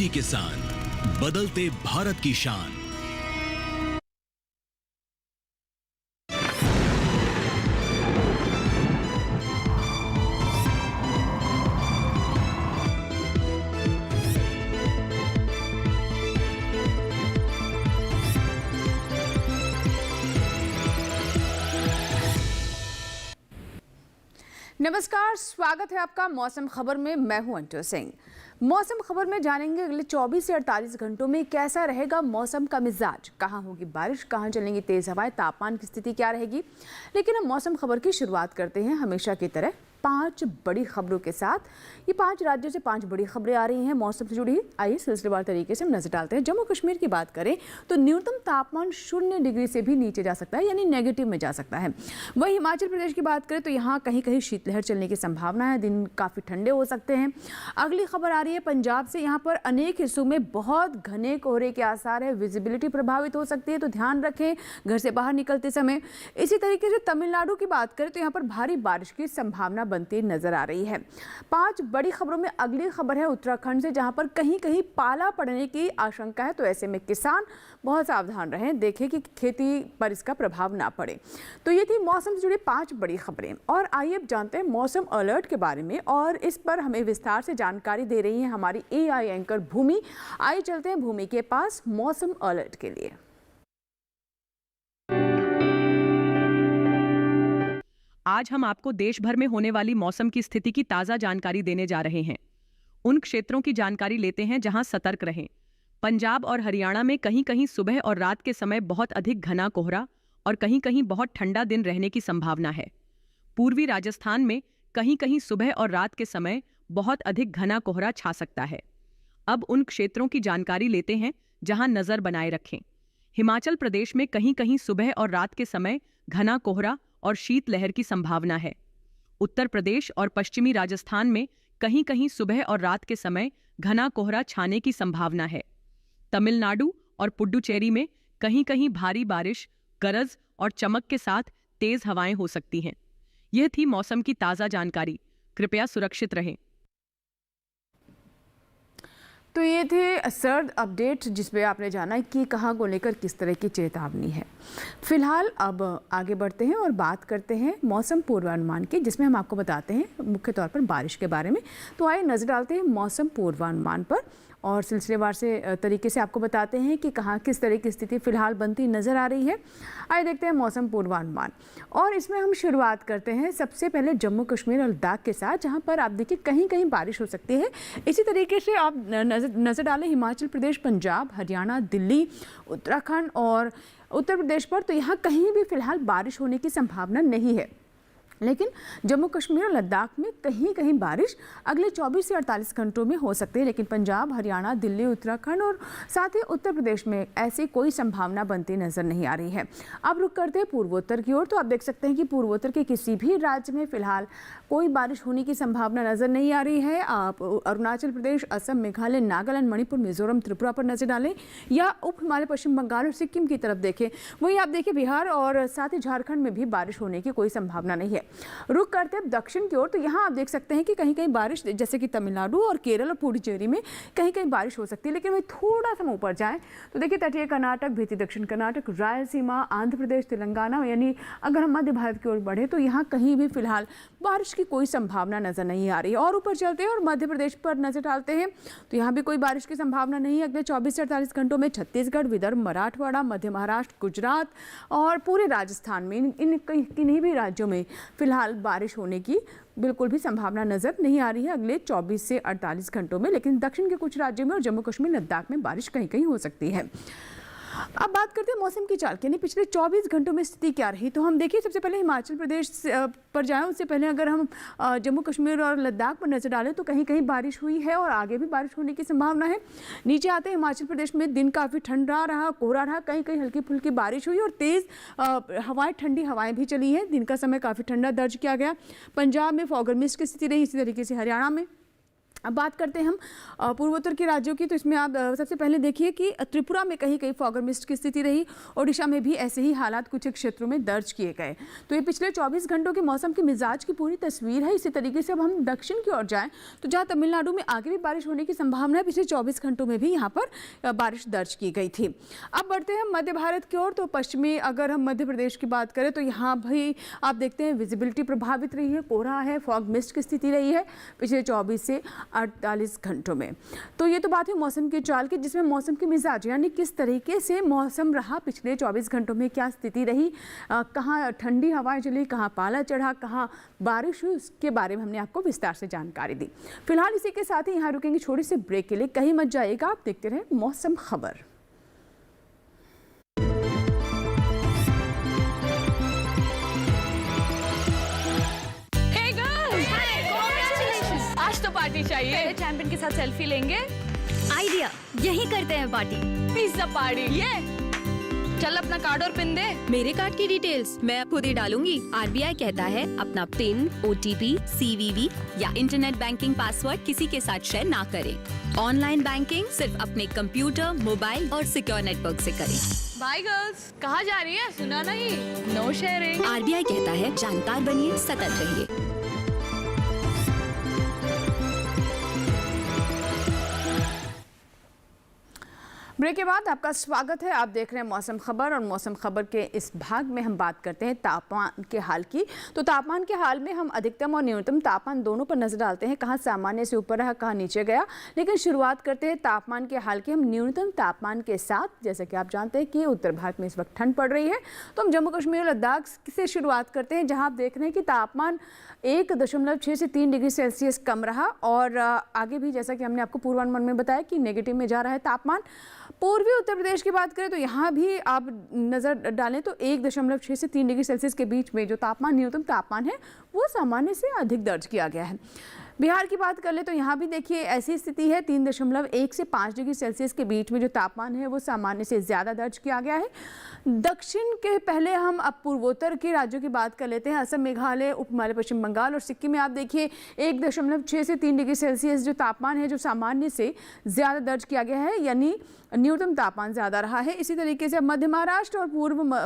DD किसान, बदलते भारत की शान। नमस्कार, स्वागत है आपका मौसम खबर में। मैं हूं अंटू सिंह। मौसम खबर में जानेंगे अगले 24 से 48 घंटों में कैसा रहेगा मौसम का मिजाज, कहां होगी बारिश, कहां चलेंगी तेज हवाएं, तापमान की स्थिति क्या रहेगी। लेकिन हम मौसम खबर की शुरुआत करते हैं हमेशा की तरह 5 बड़ी खबरों के साथ। ये 5 राज्यों से 5 बड़ी खबरें आ रही हैं मौसम से जुड़ी। आइए सिलसिलेवार तरीके से हम नजर डालते हैं। जम्मू कश्मीर की बात करें तो न्यूनतम तापमान 0 डिग्री से भी नीचे जा सकता है, यानी नेगेटिव में जा सकता है। वहीं हिमाचल प्रदेश की बात करें तो यहाँ कहीं कहीं शीतलहर चलने की संभावना है, दिन काफ़ी ठंडे हो सकते हैं। अगली खबर आ रही है पंजाब से। यहाँ पर अनेक हिस्सों में बहुत घने कोहरे के आसार है, विजिबिलिटी प्रभावित हो सकती है, तो ध्यान रखें घर से बाहर निकलते समय। इसी तरीके से तमिलनाडु की बात करें तो यहाँ पर भारी बारिश की संभावना बनती नजर आ रही है। 5 बड़ी खबरों में अगली खबर है उत्तराखंड से, जहां पर कहीं कहीं पाला पड़ने की आशंका है, तो ऐसे में किसान बहुत सावधान रहें, देखें कि खेती पर इसका प्रभाव ना पड़े। तो ये थी मौसम से जुड़ी 5 बड़ी खबरें। और आइए अब जानते हैं मौसम अलर्ट के बारे में, और इस पर हमें विस्तार से जानकारी दे रही है हमारी AI एंकर भूमि। आइए चलते हैं भूमि के पास मौसम अलर्ट के लिए। आज हम आपको देश भर में होने वाली मौसम की स्थिति की ताजा जानकारी देने जा रहे हैं। उन क्षेत्रों की जानकारी लेते हैं जहां सतर्क रहें। पंजाब और हरियाणा में कहीं कहीं सुबह और रात के समय बहुत अधिक घना कोहरा और कहीं कहीं बहुत ठंडा दिन रहने की संभावना है। पूर्वी राजस्थान में कहीं कहीं सुबह और रात के समय बहुत अधिक घना कोहरा छा सकता है। अब उन क्षेत्रों की जानकारी लेते हैं जहां नजर बनाए रखें। हिमाचल प्रदेश में कहीं कहीं सुबह और रात के समय घना कोहरा और शीतलहर की संभावना है। उत्तर प्रदेश और पश्चिमी राजस्थान में कहीं कहीं सुबह और रात के समय घना कोहरा छाने की संभावना है। तमिलनाडु और पुडुचेरी में कहीं कहीं भारी बारिश, गरज और चमक के साथ तेज हवाएं हो सकती हैं। यह थी मौसम की ताजा जानकारी। कृपया सुरक्षित रहें। तो ये थे सर्द अपडेट, जिसमें आपने जाना कि कहाँ को लेकर किस तरह की चेतावनी है। फिलहाल अब आगे बढ़ते हैं और बात करते हैं मौसम पूर्वानुमान की, जिसमें हम आपको बताते हैं मुख्य तौर पर बारिश के बारे में। तो आइए नजर डालते हैं मौसम पूर्वानुमान पर और सिलसिलेवार से तरीके से आपको बताते हैं कि कहाँ किस तरह की स्थिति फिलहाल बनती नजर आ रही है। आइए देखते हैं मौसम पूर्वानुमान, और इसमें हम शुरुआत करते हैं सबसे पहले जम्मू कश्मीर और लद्दाख के साथ, जहाँ पर आप देखिए कहीं कहीं बारिश हो सकती है। इसी तरीके से आप नजर डालें हिमाचल प्रदेश, पंजाब, हरियाणा, दिल्ली, उत्तराखंड और उत्तर प्रदेश पर, तो यहाँ कहीं भी फिलहाल बारिश होने की संभावना नहीं है। लेकिन जम्मू कश्मीर और लद्दाख में कहीं कहीं बारिश अगले 24 से 48 घंटों में हो सकती है। लेकिन पंजाब, हरियाणा, दिल्ली, उत्तराखंड और साथ ही उत्तर प्रदेश में ऐसी कोई संभावना बनती नजर नहीं आ रही है। अब रुक करते हैं पूर्वोत्तर की ओर। तो आप देख सकते हैं कि पूर्वोत्तर के किसी भी राज्य में फिलहाल कोई बारिश होने की संभावना नजर नहीं आ रही है। आप अरुणाचल प्रदेश, असम, मेघालय, नागालैंड, मणिपुर, मिजोरम, त्रिपुरा पर नजर डालें, या उप हिमालय, पश्चिम बंगाल और सिक्किम की तरफ देखें। वहीं आप देखिए बिहार और साथ ही झारखंड में भी बारिश होने की कोई संभावना नहीं है। रुक करते हैं दक्षिण की ओर। तो यहाँ आप देख सकते हैं कि कहीं कहीं बारिश, जैसे कि तमिलनाडु और केरल और पुडुचेरी में कहीं कहीं बारिश हो सकती है। लेकिन वही थोड़ा सा ऊपर जाए तो देखिए तटीय कर्नाटक, भीती दक्षिण कर्नाटक, रायलसीमा, आंध्र प्रदेश, तेलंगाना, यानी अगर हम मध्य भारत की ओर बढ़े तो यहाँ कहीं भी फिलहाल बारिश की कोई संभावना नजर नहीं आ रही। और ऊपर चलते हैं और मध्य प्रदेश पर नजर डालते हैं, तो यहाँ भी कोई बारिश की संभावना नहीं है। अगले 24 से 48 घंटों में छत्तीसगढ़, विदर्भ, मराठवाड़ा, मध्य महाराष्ट्र, गुजरात और पूरे राजस्थान में इन किन्हीं भी राज्यों में फिलहाल बारिश होने की बिल्कुल भी संभावना नजर नहीं आ रही है अगले 24 से 48 घंटों में। लेकिन दक्षिण के कुछ राज्यों में और जम्मू कश्मीर, लद्दाख में बारिश कहीं कहीं हो सकती है। अब बात करते हैं मौसम की चाल की, यानी पिछले 24 घंटों में स्थिति क्या रही। तो हम देखिए सबसे पहले हिमाचल प्रदेश पर जाएं, उससे पहले अगर हम जम्मू कश्मीर और लद्दाख पर नजर डालें तो कहीं कहीं बारिश हुई है और आगे भी बारिश होने की संभावना है। नीचे आते हैं हिमाचल प्रदेश में दिन काफ़ी ठंडा रहा, कोहरा रहा, कहीं कहीं हल्की फुल्की बारिश हुई और तेज़ हवाएं, ठंडी हवाएं भी चली हैं। दिन का समय काफ़ी ठंडा दर्ज किया गया। पंजाब में फॉगर मिस्ट की स्थिति रही। इसी तरीके से हरियाणा में अब बात करते हैं हम पूर्वोत्तर के राज्यों की। तो इसमें आप सबसे पहले देखिए कि त्रिपुरा में कहीं कहीं फॉगर मिस्ट की स्थिति रही। ओडिशा में भी ऐसे ही हालात कुछ क्षेत्रों में दर्ज किए गए। तो ये पिछले 24 घंटों के मौसम के मिजाज की पूरी तस्वीर है। इसी तरीके से अब हम दक्षिण की ओर जाएं तो जहां तमिलनाडु में आगे भी बारिश होने की संभावना है, पिछले 24 घंटों में भी यहाँ पर बारिश दर्ज की गई थी। अब बढ़ते हैं मध्य भारत की ओर। तो पश्चिमी अगर हम मध्य प्रदेश की बात करें तो यहाँ भी आप देखते हैं विजिबिलिटी प्रभावित रही है, कोहरा है, फॉग मिस्ट की स्थिति रही है पिछले 24 से 48 घंटों में। तो ये तो बात है मौसम की चाल की, जिसमें मौसम की मिजाज यानी किस तरीके से मौसम रहा पिछले 24 घंटों में, क्या स्थिति रही, कहाँ ठंडी हवाएं चली, कहाँ पाला चढ़ा, कहाँ बारिश हुई, उसके बारे में हमने आपको विस्तार से जानकारी दी। फिलहाल इसी के साथ ही यहाँ रुकेंगे छोटी सी ब्रेक के लिए, कहीं मत जाइएगा, आप देखते रहे मौसम खबर। आज तो पार्टी चाहिए। पहले चैंपियन के साथ सेल्फी लेंगे। आइडिया, यही करते हैं पार्टी। Pizza party. ये चल अपना कार्ड और पिन दे। मेरे कार्ड की डिटेल्स मैं खुद ही डालूंगी। आरबीआई कहता है अपना पिन, ओटीपी, सीवीवी या इंटरनेट बैंकिंग पासवर्ड किसी के साथ शेयर ना करें। ऑनलाइन बैंकिंग सिर्फ अपने कंप्यूटर, मोबाइल और सिक्योर नेटवर्क से करें। बाय गर्ल्स, कहाँ जा रही है? सुना नहीं, नो शेयरिंग। आरबीआई कहता है जानकार बनिए, सतर्क रहिए। ब्रेक के बाद आपका स्वागत है। आप देख रहे हैं मौसम खबर और मौसम खबर के इस भाग में हम बात करते हैं तापमान के हाल की। तो तापमान के हाल में हम अधिकतम और न्यूनतम तापमान दोनों पर नजर डालते हैं, कहाँ सामान्य से ऊपर रहा, कहाँ नीचे गया। लेकिन शुरुआत करते हैं तापमान के हाल की हम न्यूनतम तापमान के साथ। जैसा कि आप जानते हैं कि उत्तर भारत में इस वक्त ठंड पड़ रही है, तो हम जम्मू कश्मीर और लद्दाख से शुरुआत करते हैं, जहाँ आप देख रहे हैं कि तापमान 1.6 से 3 डिग्री सेल्सियस कम रहा। और आगे भी जैसा कि हमने आपको पूर्वानुमान में बताया कि नेगेटिव में जा रहा है तापमान। पूर्वी उत्तर प्रदेश की बात करें तो यहाँ भी आप नज़र डालें तो 1.6 से 3 डिग्री सेल्सियस के बीच में जो तापमान न्यूनतम तापमान है वो सामान्य से अधिक दर्ज किया गया है। बिहार की बात कर ले तो यहाँ भी देखिए ऐसी स्थिति है, 3.1 से 5 डिग्री सेल्सियस के बीच में जो तापमान है वो सामान्य से ज़्यादा दर्ज किया गया है। दक्षिण के पहले हम अब पूर्वोत्तर के राज्यों की बात कर लेते हैं। असम, मेघालय, उप हिमालय, पश्चिम बंगाल और सिक्किम में आप देखिए 1.6 से 3 डिग्री सेल्सियस जो तापमान है जो सामान्य से ज़्यादा दर्ज किया गया है, यानी न्यूनतम तापमान ज़्यादा रहा है। इसी तरीके से अब मध्य महाराष्ट्र और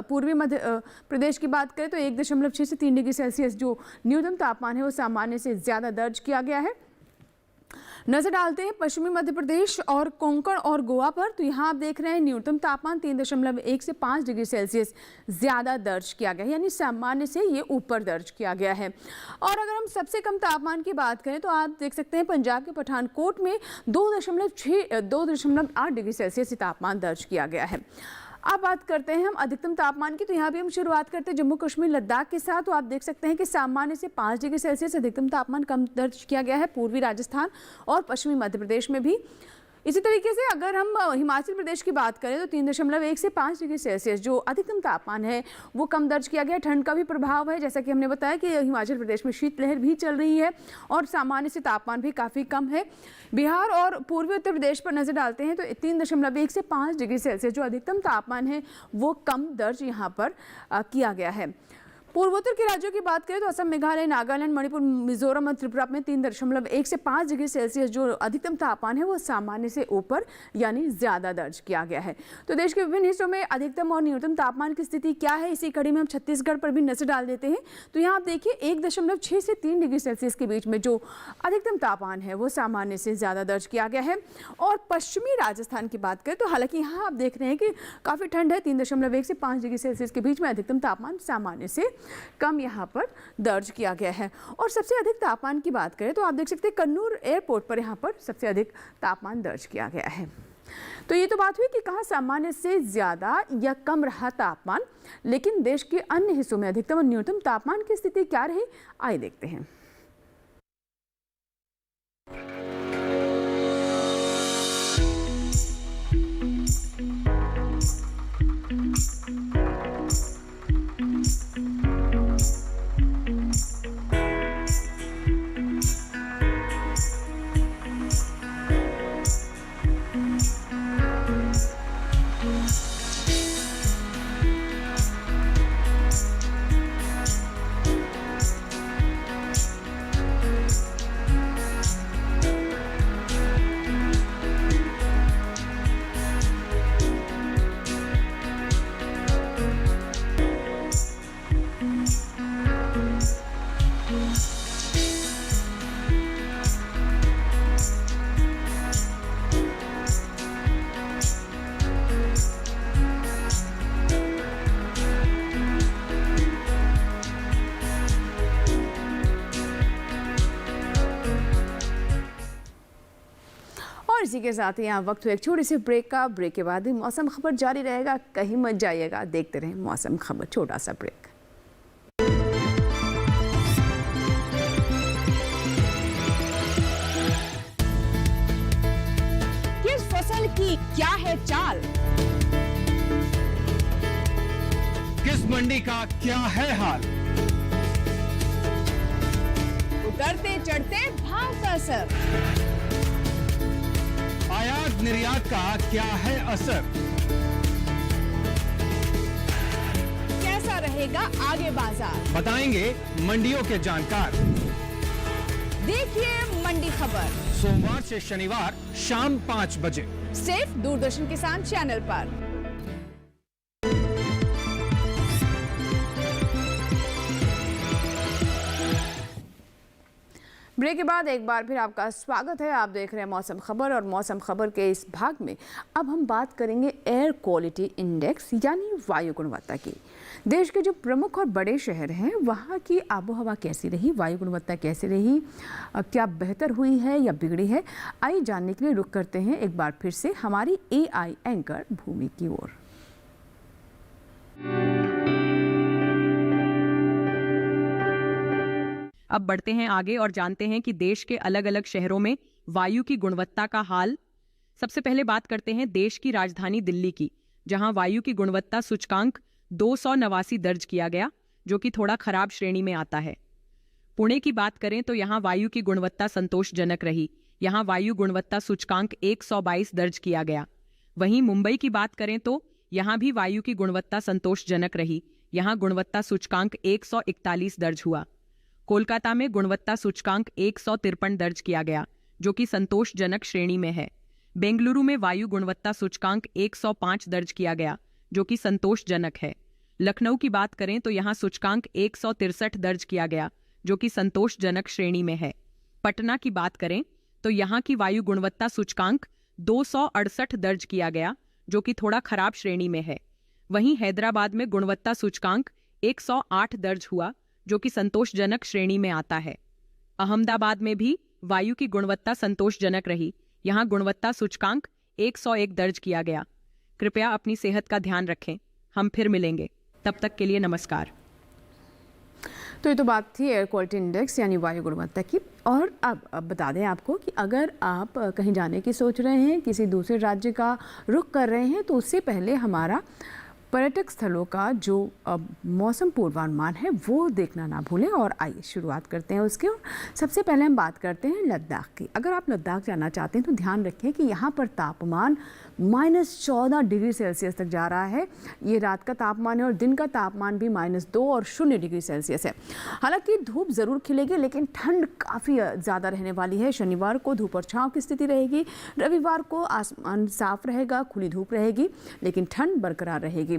पूर्वी मध्य प्रदेश की बात करें तो 1.6 से 3 डिग्री सेल्सियस जो न्यूनतम तापमान है वो सामान्य से ज़्यादा दर्ज किया गया है। नजर डालते हैं पश्चिमी मध्य प्रदेश और कोंकण और गोवा पर। तो यहाँ आप देख रहे हैं न्यूनतम तापमान 3.1 से 5 डिग्री सेल्सियस ज़्यादा दर्ज किया गया है, यानी सामान्य से ये ऊपर दर्ज किया गया है। और अगर हम सबसे कम तापमान की बात करें तो आप देख सकते हैं पंजाब के पठानकोट में 2.8 डिग्री सेल्सियस तापमान दर्ज किया गया है। अब बात करते हैं हम अधिकतम तापमान की। तो यहाँ भी हम शुरुआत करते हैं जम्मू कश्मीर लद्दाख के साथ। तो आप देख सकते हैं कि सामान्य से 5 डिग्री सेल्सियस अधिकतम तापमान कम दर्ज किया गया है पूर्वी राजस्थान और पश्चिमी मध्य प्रदेश में भी। इसी तरीके से अगर हम हिमाचल प्रदेश की बात करें तो 3.1 से 5 डिग्री सेल्सियस जो अधिकतम तापमान है वो कम दर्ज किया गया। ठंड का भी प्रभाव है, जैसा कि हमने बताया कि हिमाचल प्रदेश में शीतलहर भी चल रही है और सामान्य से तापमान भी काफ़ी कम है। बिहार और पूर्वी उत्तर प्रदेश पर नजर डालते हैं तो 3.1 से 5 डिग्री सेल्सियस जो अधिकतम तापमान है वो कम दर्ज यहाँ पर किया गया है। पूर्वोत्तर के राज्यों की बात करें तो असम, मेघालय, नागालैंड, मणिपुर, मिजोरम और त्रिपुरा में 3.1 से 5 डिग्री सेल्सियस जो अधिकतम तापमान है वो सामान्य से ऊपर यानी ज़्यादा दर्ज किया गया है। तो देश के विभिन्न हिस्सों में अधिकतम और न्यूनतम तापमान की स्थिति क्या है, इसी कड़ी में हम छत्तीसगढ़ पर भी नजर डाल देते हैं। तो यहाँ आप देखिए 1.6 से 3 डिग्री सेल्सियस के बीच में जो अधिकतम तापमान है वो सामान्य से ज़्यादा दर्ज किया गया है। और पश्चिमी राजस्थान की बात करें तो हालांकि यहाँ आप देख रहे हैं कि काफ़ी ठंड है, 3.1 से 5 डिग्री सेल्सियस के बीच में अधिकतम तापमान सामान्य से कम यहाँ पर दर्ज किया गया है। और सबसे अधिक तापमान की बात करें तो आप देख सकते हैं कन्नूर एयरपोर्ट पर यहाँ पर सबसे अधिक तापमान दर्ज किया गया है। तो ये तो बात हुई कि कहाँ सामान्य से ज़्यादा या कम रहा तापमान, लेकिन देश के अन्य हिस्सों में अधिकतम और न्यूनतम तापमान की स्थिति क्या रही, आइए देखते हैं। इसी के साथ ही यहाँ वक्त हुआ एक छोटे से ब्रेक का। ब्रेक के बाद ही मौसम खबर जारी रहेगा, कहीं मत जाइएगा, देखते रहें मौसम खबर। छोटा सा ब्रेक। किस फसल की क्या है चाल, किस मंडी का क्या है हाल, उतरते चढ़ते भाव का असर, आयात निर्यात का क्या है असर, कैसा रहेगा आगे बाजार, बताएंगे मंडियों के जानकार। देखिए मंडी खबर सोमवार से शनिवार शाम 5 बजे सिर्फ दूरदर्शन किसान चैनल पर। ब्रेक के बाद एक बार फिर आपका स्वागत है। आप देख रहे हैं मौसम खबर, और मौसम खबर के इस भाग में अब हम बात करेंगे एयर क्वालिटी इंडेक्स यानी वायु गुणवत्ता की। देश के जो प्रमुख और बड़े शहर हैं वहाँ की आबोहवा कैसी रही, वायु गुणवत्ता कैसी रही, क्या बेहतर हुई है या बिगड़ी है, आइए जानने के लिए रुख करते हैं एक बार फिर से हमारी AI एंकर भूमि की ओर। अब बढ़ते हैं आगे और जानते हैं कि देश के अलग अलग शहरों में वायु की गुणवत्ता का हाल। सबसे पहले बात करते हैं देश की राजधानी दिल्ली की, जहां वायु की गुणवत्ता सूचकांक 289 दर्ज किया गया, जो कि थोड़ा खराब श्रेणी में आता है। पुणे की बात करें तो यहां वायु की गुणवत्ता संतोषजनक रही, यहां वायु गुणवत्ता सूचकांक 122 दर्ज किया गया। वहीं मुंबई की बात करें तो यहां भी वायु की गुणवत्ता संतोषजनक रही, यहां गुणवत्ता सूचकांक 141 दर्ज हुआ। कोलकाता में गुणवत्ता सूचकांक 153 दर्ज किया गया, जो कि संतोषजनक श्रेणी में है। बेंगलुरु में वायु गुणवत्ता सूचकांक 105 दर्ज किया गया, जो कि संतोषजनक है। लखनऊ की बात करें तो यहाँ सूचकांक 163 दर्ज किया गया, जो कि संतोषजनक श्रेणी में है। पटना की बात करें तो यहाँ की वायु गुणवत्ता सूचकांक 268 दर्ज किया गया, जो कि थोड़ा खराब श्रेणी में है। वहीं हैदराबाद में गुणवत्ता सूचकांक 108 दर्ज हुआ, जो कि संतोषजनक श्रेणी में आता है। अहमदाबाद में भी वायु की गुणवत्ता संतोषजनक रही, यहाँ गुणवत्ता सूचकांक 101 दर्ज किया गया। कृपया अपनी सेहत का ध्यान रखें। हम फिर मिलेंगे, तब तक के लिए नमस्कार। तो ये तो बात थी एयर क्वालिटी इंडेक्स यानी वायु गुणवत्ता की। और अब बता दें आपको कि अगर आप कहीं जाने की सोच रहे हैं, किसी दूसरे राज्य का रुख कर रहे हैं, तो उससे पहले हमारा पर्यटक स्थलों का जो मौसम पूर्वानुमान है वो देखना ना भूलें। और आइए शुरुआत करते हैं उसके। और सबसे पहले हम बात करते हैं लद्दाख की। अगर आप लद्दाख जाना चाहते हैं तो ध्यान रखें कि यहाँ पर तापमान -14 डिग्री सेल्सियस तक जा रहा है। ये रात का तापमान है और दिन का तापमान भी -2 और 0 डिग्री सेल्सियस है। हालांकि धूप ज़रूर खिलेगी, लेकिन ठंड काफ़ी ज़्यादा रहने वाली है। शनिवार को धूप और छाँव की स्थिति रहेगी, रविवार को आसमान साफ रहेगा, खुली धूप रहेगी, लेकिन ठंड बरकरार रहेगी।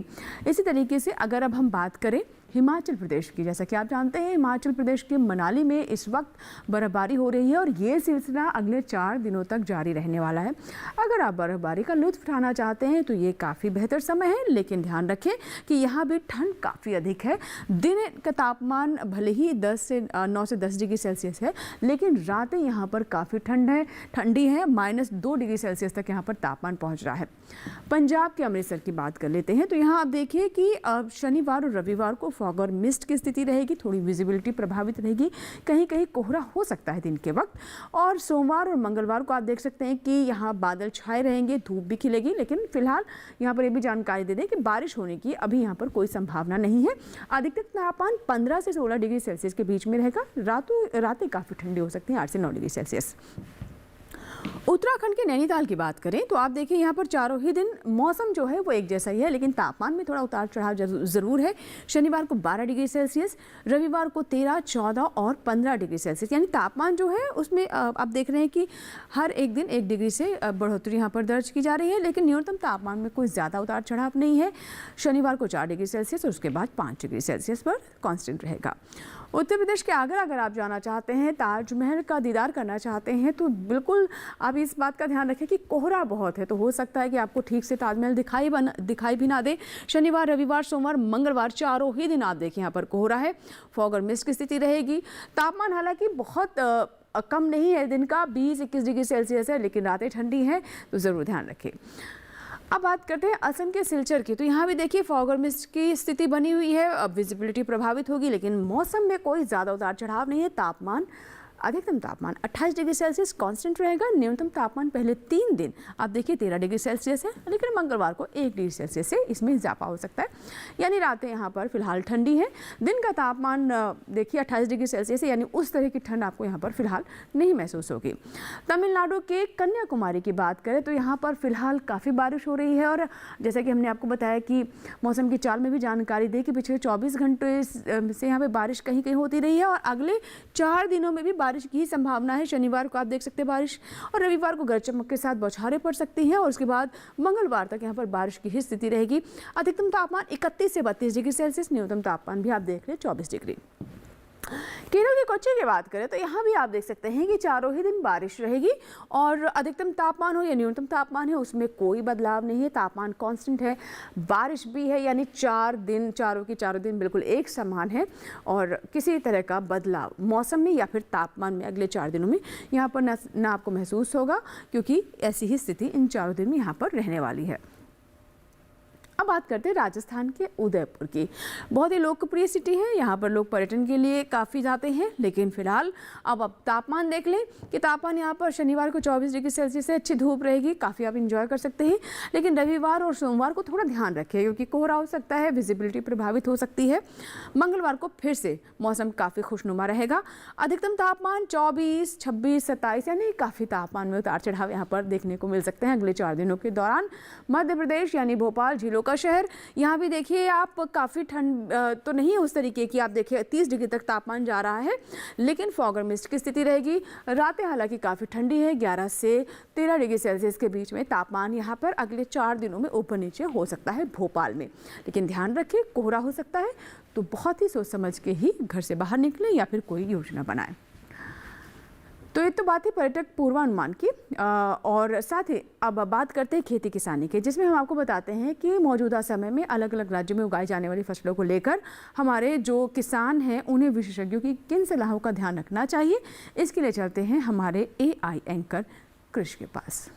इसी तरीके से अगर अब हम बात करें हिमाचल प्रदेश की, जैसा कि आप जानते हैं हिमाचल प्रदेश के मनाली में इस वक्त बर्फबारी हो रही है और ये सिलसिला अगले 4 दिनों तक जारी रहने वाला है। अगर आप बर्फबारी का लुत्फ उठाना चाहते हैं तो ये काफ़ी बेहतर समय है, लेकिन ध्यान रखें कि यहाँ भी ठंड काफ़ी अधिक है। दिन का तापमान भले ही 9 से 10 डिग्री सेल्सियस है, लेकिन रातें यहाँ पर काफ़ी ठंडी है। -2 डिग्री सेल्सियस तक यहाँ पर तापमान पहुँच रहा है। पंजाब के अमृतसर की बात कर लेते हैं तो यहाँ आप देखिए कि शनिवार और रविवार को फॉग और मिस्ट की स्थिति रहेगी, थोड़ी विजिबिलिटी प्रभावित रहेगी, कहीं कहीं कोहरा हो सकता है दिन के वक्त। और सोमवार और मंगलवार को आप देख सकते हैं कि यहाँ बादल छाए रहेंगे, धूप भी खिलेगी, लेकिन फिलहाल यहाँ पर ये भी जानकारी दे दें कि बारिश होने की अभी यहाँ पर कोई संभावना नहीं है। अधिकतम तापमान 15 से 16 डिग्री सेल्सियस के बीच में रहेगा। रातें काफ़ी ठंडी हो सकती हैं, 8 से 9 डिग्री सेल्सियस। उत्तराखंड के नैनीताल की बात करें तो आप देखिए यहाँ पर चारों ही दिन मौसम जो है वो एक जैसा ही है, लेकिन तापमान में थोड़ा उतार चढ़ाव ज़रूर है। शनिवार को 12 डिग्री सेल्सियस, रविवार को 13, 14 और 15 डिग्री सेल्सियस, यानी तापमान जो है उसमें आप देख रहे हैं कि हर एक दिन 1 डिग्री से बढ़ोतरी यहाँ पर दर्ज की जा रही है, लेकिन न्यूनतम तापमान में कोई ज़्यादा उतार चढ़ाव नहीं है। शनिवार को 4 डिग्री सेल्सियस और उसके बाद 5 डिग्री सेल्सियस पर कांस्टेंट रहेगा। उत्तर प्रदेश के आगरा अगर आप जाना चाहते हैं, ताजमहल का दीदार करना चाहते हैं, तो बिल्कुल आप इस बात का ध्यान रखें कि कोहरा बहुत है, तो हो सकता है कि आपको ठीक से ताजमहल दिखाई भी ना दे। शनिवार, रविवार, सोमवार, मंगलवार चारों ही दिन आप देखिए यहाँ पर कोहरा है, फॉग और मिस्ट की स्थिति रहेगी। तापमान हालांकि बहुत कम नहीं है, दिन का 20-21 डिग्री सेल्सियस है, लेकिन रातें ठंडी हैं, तो ज़रूर ध्यान रखें। अब बात करते हैं असम के सिलचर की। तो यहाँ भी देखिए फॉग और मिस्ट की स्थिति बनी हुई है। अब विजिबिलिटी प्रभावित होगी, लेकिन मौसम में कोई ज़्यादा उतार चढ़ाव नहीं है। तापमान, अधिकतम तापमान 28 डिग्री सेल्सियस कांस्टेंट रहेगा। न्यूनतम तापमान पहले 3 दिन आप देखिए 13 डिग्री सेल्सियस है, लेकिन मंगलवार को 1 डिग्री सेल्सियस से इसमें इजाफा हो सकता है। यानी रातें यहाँ पर फिलहाल ठंडी है। दिन का तापमान देखिए 28 डिग्री सेल्सियस है, यानी उस तरह की ठंड आपको यहाँ पर फिलहाल नहीं महसूस होगी। तमिलनाडु के कन्याकुमारी की बात करें तो यहाँ पर फिलहाल काफ़ी बारिश हो रही है, और जैसा कि हमने आपको बताया कि मौसम की चाल में भी जानकारी दी कि पिछले 24 घंटे से यहाँ पर बारिश कहीं कहीं होती रही है, और अगले 4 दिनों में भी बारिश की संभावना है। शनिवार को आप देख सकते हैं बारिश, और रविवार को गरज चमक के साथ बौछारें पड़ सकती हैं, और उसके बाद मंगलवार तक यहाँ पर बारिश की ही स्थिति रहेगी। अधिकतम तापमान 31 से 32 डिग्री सेल्सियस, न्यूनतम तापमान भी आप देख लें 24 डिग्री। केरल के कोच्चि की बात करें तो यहाँ भी आप देख सकते हैं कि चारों ही दिन बारिश रहेगी, और अधिकतम तापमान हो या न्यूनतम तापमान है उसमें कोई बदलाव नहीं है। तापमान कांस्टेंट है, बारिश भी है, यानी चारों के चारों दिन बिल्कुल एक समान है, और किसी तरह का बदलाव मौसम में या फिर तापमान में अगले 4 दिनों में यहाँ पर न आपको महसूस होगा, क्योंकि ऐसी ही स्थिति इन 4 दिन में यहाँ पर रहने वाली है। अब बात करते हैं राजस्थान के उदयपुर की। बहुत ही लोकप्रिय सिटी है, यहाँ पर लोग पर्यटन के लिए काफ़ी जाते हैं, लेकिन फिलहाल अब तापमान देख लें कि तापमान यहाँ पर शनिवार को 24 डिग्री सेल्सियस से अच्छी धूप रहेगी, काफ़ी आप इंजॉय कर सकते हैं। लेकिन रविवार और सोमवार को थोड़ा ध्यान रखें, क्योंकि कोहरा हो सकता है, विजिबिलिटी प्रभावित हो सकती है। मंगलवार को फिर से मौसम काफ़ी खुशनुमा रहेगा। अधिकतम तापमान 24, 26, 27, यानी काफ़ी तापमान में उतार चढ़ाव यहाँ पर देखने को मिल सकते हैं अगले 4 दिनों के दौरान। मध्य प्रदेश यानी भोपाल, झीलों का शहर, यहाँ भी देखिए आप काफ़ी ठंड तो नहीं है उस तरीके की, आप देखिए 30 डिग्री तक तापमान जा रहा है, लेकिन फॉग और मिस्ट की स्थिति रहेगी। रातें हालांकि काफ़ी ठंडी है, 11 से 13 डिग्री सेल्सियस के बीच में तापमान यहाँ पर अगले 4 दिनों में ऊपर नीचे हो सकता है भोपाल में। लेकिन ध्यान रखें कोहरा हो सकता है, तो बहुत ही सोच समझ के ही घर से बाहर निकलें या फिर कोई योजना बनाएं। तो ये तो बात है पर्यटक पूर्वानुमान की, और साथ ही अब बात करते हैं खेती किसानी के, जिसमें हम आपको बताते हैं कि मौजूदा समय में अलग अलग राज्यों में उगाई जाने वाली फसलों को लेकर हमारे जो किसान हैं उन्हें विशेषज्ञों की किन सलाहों का ध्यान रखना चाहिए। इसके लिए चलते हैं हमारे AI एंकर कृष के पास।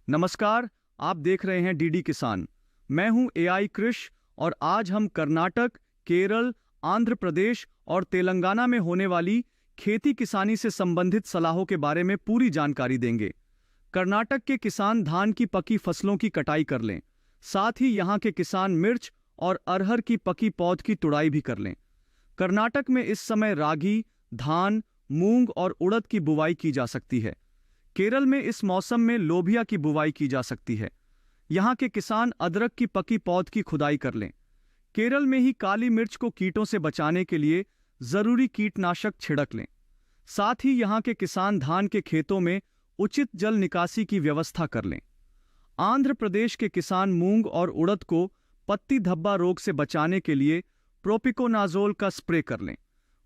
नमस्कार, आप देख रहे हैं DD किसान। मैं हूं AI कृष, और आज हम कर्नाटक, केरल, आंध्र प्रदेश और तेलंगाना में होने वाली खेती किसानी से संबंधित सलाहों के बारे में पूरी जानकारी देंगे। कर्नाटक के किसान धान की पकी फसलों की कटाई कर लें, साथ ही यहाँ के किसान मिर्च और अरहर की पकी पौध की तुड़ाई भी कर लें। कर्नाटक में इस समय रागी, धान, मूंग और उड़द की बुवाई की जा सकती है। केरल में इस मौसम में लोबिया की बुवाई की जा सकती है। यहाँ के किसान अदरक की पकी पौध की खुदाई कर लें। केरल में ही काली मिर्च को कीटों से बचाने के लिए जरूरी कीटनाशक छिड़क लें। साथ ही यहाँ के किसान धान के खेतों में उचित जल निकासी की व्यवस्था कर लें। आंध्र प्रदेश के किसान मूंग और उड़द को पत्ती धब्बा रोग से बचाने के लिए प्रोपिकोनाजोल का स्प्रे कर लें।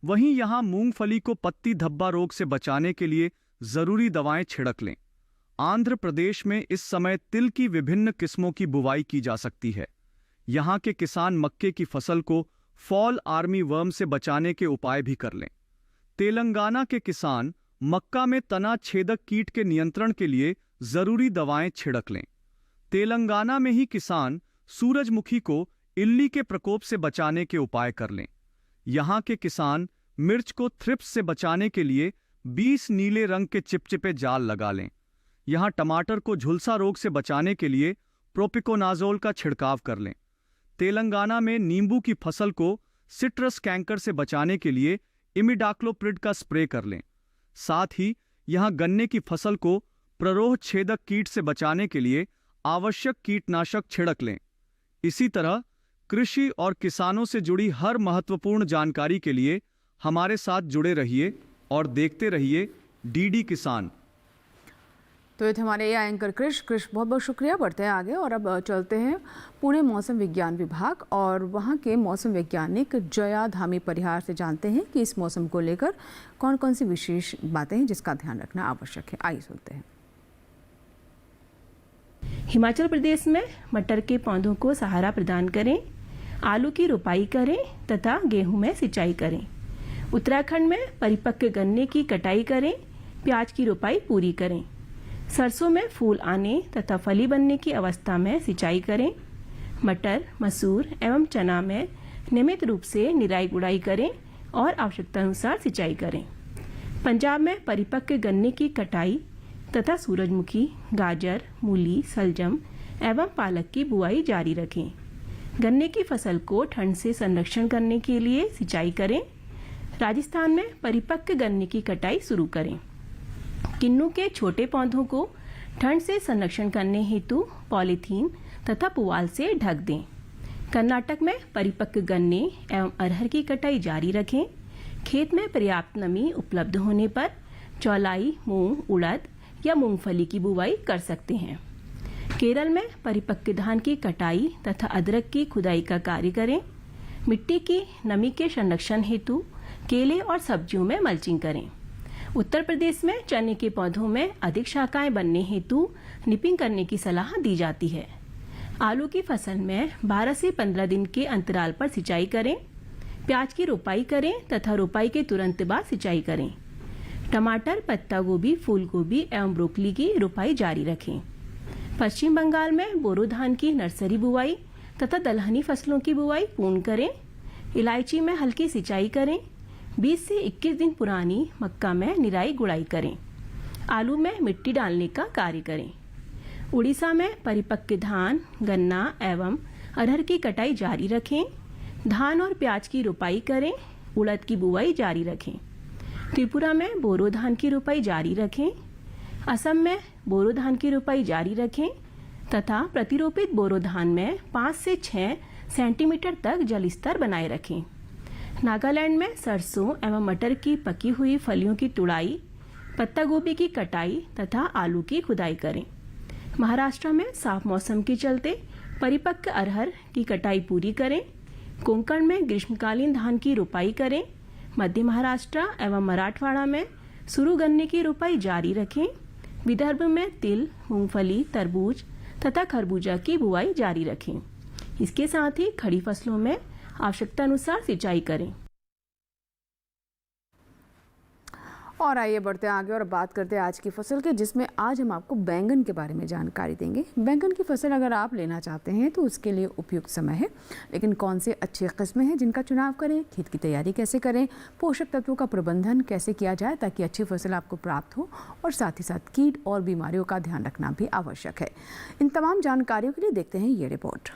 वहीं यहाँ मूंगफली को पत्ती धब्बा रोग से बचाने के लिए जरूरी दवाएं छिड़क लें। आंध्र प्रदेश में इस समय तिल की विभिन्न किस्मों की बुवाई की जा सकती है। यहाँ के किसान मक्के की फसल को फॉल आर्मी वर्म से बचाने के उपाय भी कर लें। तेलंगाना के किसान मक्का में तना छेदक कीट के नियंत्रण के लिए जरूरी दवाएं छिड़क लें। तेलंगाना में ही किसान सूरजमुखी को इल्ली के प्रकोप से बचाने के उपाय कर लें। यहाँ के किसान मिर्च को थ्रिप्स से बचाने के लिए 20 नीले रंग के चिपचिपे जाल लगा लें। यहाँ टमाटर को झुलसा रोग से बचाने के लिए प्रोपिकोनाजोल का छिड़काव कर लें। तेलंगाना में नींबू की फसल को सिट्रस कैंकर से बचाने के लिए इमिडाक्लोप्रिड का स्प्रे कर लें। साथ ही यहाँ गन्ने की फसल को प्ररोह छेदक कीट से बचाने के लिए आवश्यक कीटनाशक छिड़क लें। इसी तरह कृषि और किसानों से जुड़ी हर महत्वपूर्ण जानकारी के लिए हमारे साथ जुड़े रहिए और देखते रहिए DD किसान। तो ये थे हमारे AI एंकर कृष। बहुत बहुत शुक्रिया। बढ़ते हैं आगे और अब चलते हैं पुणे मौसम विज्ञान विभाग और वहाँ के मौसम वैज्ञानिक जया धामी परिहार से जानते हैं कि इस मौसम को लेकर कौन कौन सी विशेष बातें हैं जिसका ध्यान रखना आवश्यक है। आइए सुनते हैं। हिमाचल प्रदेश में मटर के पौधों को सहारा प्रदान करें। आलू की रोपाई करें तथा गेहूं में सिंचाई करें। उत्तराखंड में परिपक्व गन्ने की कटाई करें, प्याज की रोपाई पूरी करें। सरसों में फूल आने तथा फली बनने की अवस्था में सिंचाई करें। मटर, मसूर एवं चना में नियमित रूप से निराई गुड़ाई करें और आवश्यकता अनुसार सिंचाई करें। पंजाब में परिपक्व गन्ने की कटाई तथा सूरजमुखी, गाजर, मूली, सलजम एवं पालक की बुआई जारी रखें। गन्ने की फसल को ठंड से संरक्षण करने के लिए सिंचाई करें। राजस्थान में परिपक्व गन्ने की कटाई शुरू करें। किन्नू के छोटे पौधों को ठंड से संरक्षण करने हेतु पॉलीथीन तथा पुआल से ढक दें। कर्नाटक में परिपक्व गन्ने एवं अरहर की कटाई जारी रखें। खेत में पर्याप्त नमी उपलब्ध होने पर चौलाई, मूंग, उड़द या मूंगफली की बुवाई कर सकते हैं। केरल में परिपक्व धान की कटाई तथा अदरक की खुदाई का कार्य करें। मिट्टी की नमी के संरक्षण हेतु केले और सब्जियों में मल्चिंग करें। उत्तर प्रदेश में चने के पौधों में अधिक शाखाएं बनने हेतु निपिंग करने की सलाह दी जाती है। आलू की फसल में 12 से 15 दिन के अंतराल पर सिंचाई करें। प्याज की रोपाई करें तथा रोपाई के तुरंत बाद सिंचाई करें। टमाटर, पत्ता गोभी, फूल गोभी एवं ब्रोकली की रोपाई जारी रखें। पश्चिम बंगाल में बोरो धान की नर्सरी बुवाई तथा दलहनी फसलों की बुवाई पूर्ण करें। इलायची में हल्की सिंचाई करें। 20 से 21 दिन पुरानी मक्का में निराई गुड़ाई करें। आलू में मिट्टी डालने का कार्य करें। उड़ीसा में परिपक्व धान, गन्ना एवं अरहर की कटाई जारी रखें। धान और प्याज की रोपाई करें। उड़द की बुवाई जारी रखें। त्रिपुरा में बोरो धान की रोपाई जारी रखें। असम में बोरो धान की रोपाई जारी रखें तथा प्रतिरोपित बोरो धान में 5 से 6 सेंटीमीटर तक जल स्तर बनाए रखें। नागालैंड में सरसों एवं मटर की पकी हुई फलियों की तुड़ाई, पत्ता गोभी की कटाई तथा आलू की खुदाई करें। महाराष्ट्र में साफ मौसम के चलते परिपक्व अरहर की कटाई पूरी करें। कोंकण में ग्रीष्मकालीन धान की रोपाई करें। मध्य महाराष्ट्र एवं मराठवाड़ा में सुरु गन्ने की रोपाई जारी रखें। विदर्भ में तिल, मूंगफली, तरबूज तथा खरबूजा की बुआई जारी रखें। इसके साथ ही खड़ी फसलों में आवश्यकता अनुसार सिंचाई करें। और आइए बढ़ते आगे और बात करते हैं आज की फसल के, जिसमें आज हम आपको बैंगन के बारे में जानकारी देंगे। बैंगन की फसल अगर आप लेना चाहते हैं तो उसके लिए उपयुक्त समय है, लेकिन कौन से अच्छे किस्में हैं जिनका चुनाव करें, खेत की तैयारी कैसे करें, पोषक तत्वों का प्रबंधन कैसे किया जाए ताकि अच्छी फसल आपको प्राप्त हो, और साथ ही साथ कीट और बीमारियों का ध्यान रखना भी आवश्यक है। इन तमाम जानकारियों के लिए देखते हैं ये रिपोर्ट।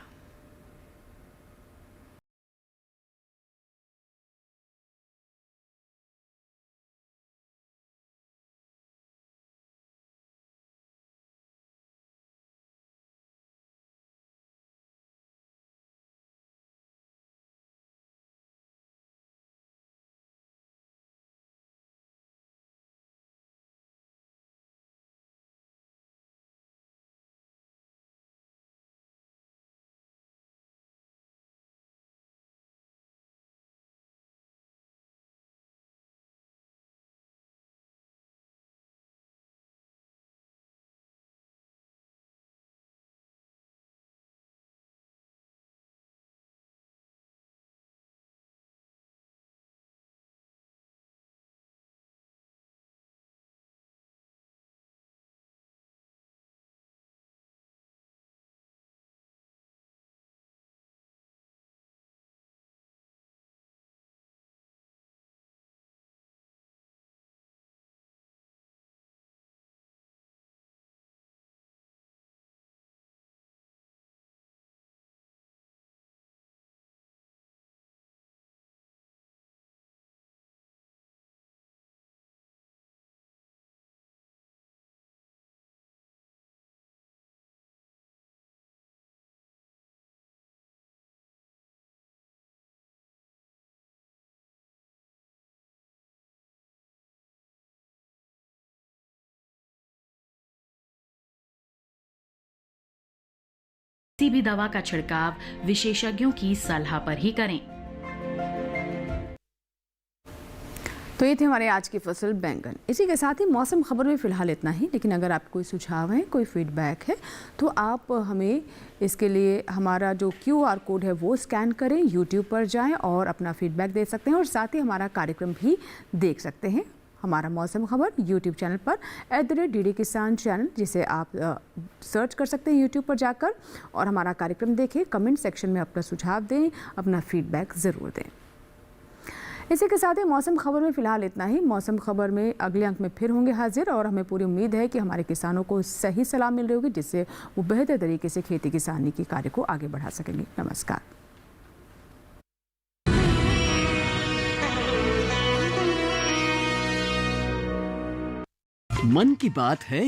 किसी भी दवा का छिड़काव विशेषज्ञों की सलाह पर ही करें। तो ये थे हमारे आज की फसल बैंगन। इसी के साथ ही मौसम खबर में फ़िलहाल इतना ही, लेकिन अगर आपको कोई सुझाव है, कोई फीडबैक है तो आप हमें इसके लिए हमारा जो QR कोड है वो स्कैन करें, YouTube पर जाएं और अपना फीडबैक दे सकते हैं और साथ ही हमारा कार्यक्रम भी देख सकते हैं। हमारा मौसम खबर YouTube चैनल पर @DD किसान चैनल, जिसे आप सर्च कर सकते हैं YouTube पर जाकर और हमारा कार्यक्रम देखें। कमेंट सेक्शन में अपना सुझाव दें, अपना फीडबैक ज़रूर दें। इसी के साथ ही मौसम खबर में फ़िलहाल इतना ही। मौसम खबर में अगले अंक में फिर होंगे हाजिर और हमें पूरी उम्मीद है कि हमारे किसानों को सही सलाह मिल रही होगी, जिससे वो बेहतर तरीके से खेती किसानी के कार्य को आगे बढ़ा सकेंगे। नमस्कार। मन की बात है